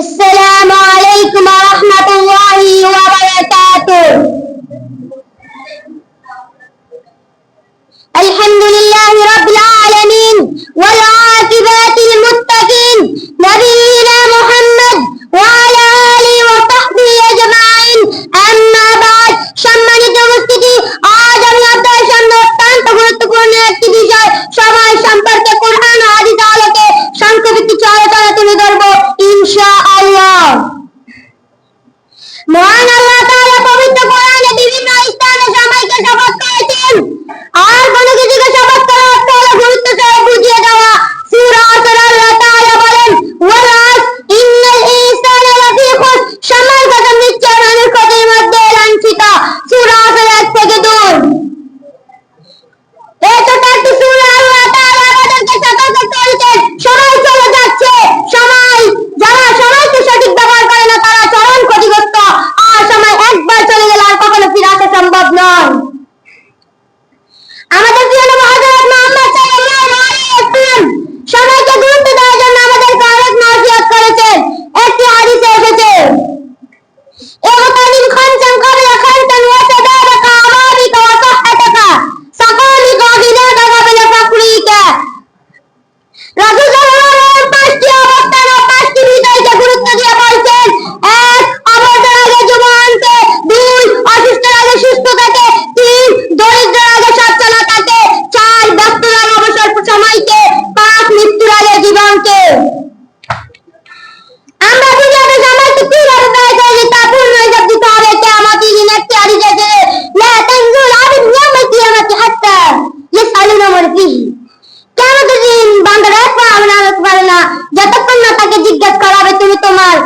السلام عليكم ورحمة الله وبركاته. الحمد لله رب العالمين والعاقبة للمتقين نبينا محمد وعلى آله وصحبه أجمعين أما بعد সম্মানিত উপস্থিতি আজ আমি আপনাদের সামনে অত্যন্ত গুরুত্বপূর্ণ একটি বিষয় সময় সম্পর্কে কোরআন ও হাদিস আলোকে সংক্ষিপ্ত কিছু আলোচনা তুলে ধরব ইনশাআল্লাহ। মহান আল্লাহ তাআলা পবিত্র কোরআনে বিভিন্ন স্থানে সময়কে শপথ করেছেন আর কোন কিছুকে শপথ করা অর্থ হলো গুরুত্ব সহ বুঝিয়ে দেওয়া। সূরা আসর আল্লাহ তাআলা বলেন ওয়াল আস ইন্নাল ইনসানা লাফি খুসর, সময়ের কসম নিশ্চয় মানুষ ক্ষতির মধ্যে লাঞ্ছিত। সূরা আসর 1 থেকে 2। এই ছোট একটি সূরা আল্লাহ তাআলা আমাদেরকে সতর্ক করেছেন সময় চলে যাচ্ছে, যারা সময়কে সঠিক ব্যবহার করে না তারা চরম ক্ষতিগ্রস্ত, আর সময় একবার চলে গেলে আর কখনো ফিরে আসা সম্ভব নয়। আমাদের প্রিয় নবী হযরত মুহাম্মদ সাল্লাল্লাহু আলাইহি ওয়াসাল্লাম সময়কে গুরুত্ব দেওয়ার জন্য আমাদেরকে অনেক নসিহত করেছেন। একটি হাদিসে এসেছে ইগতানিম খামসান ক্বাবলা খামসান ওয়া সাদারাকা আমারিকা ওয়া সাহহাতাকা সাকালিকা গিনাকা ক্বাবলা ফাকরিকা। রাসূল সাল্লাল্লাহু আলাইহি ওয়াসাল্লাম পাঁচটি অবস্থান ও পাঁচটি বিষয়কে গুরুত্ব দিয়ে বলছেন। 1. অবসর আগে যুবককে, 2. অসুস্থের আগে সুস্থতাকে, 3. দরিদ্রের আগে সচ্ছলতা থাকে, 4. ব্যস্ততার আগে অবসর সময়কে, 5. মৃত্যুর আগে জীবনকে। আমরা দুনিয়াতে সময়কে কিভাবে ব্যয় করি তা পূর্ণ হিসাব দিতে হবে কিয়ামতের দিন। একটি হাদিস আছে লা তানজুল আবিদ ইয়াউমাল কিয়ামাতি হাত্তা ইয়াসআলুনা মান ফিহি। কিয়ামতের দিন বান্দারা নামাজ পড়ে না যতক্ষণ না তাকে জিজ্ঞাসা করা হবে তুমি তোমার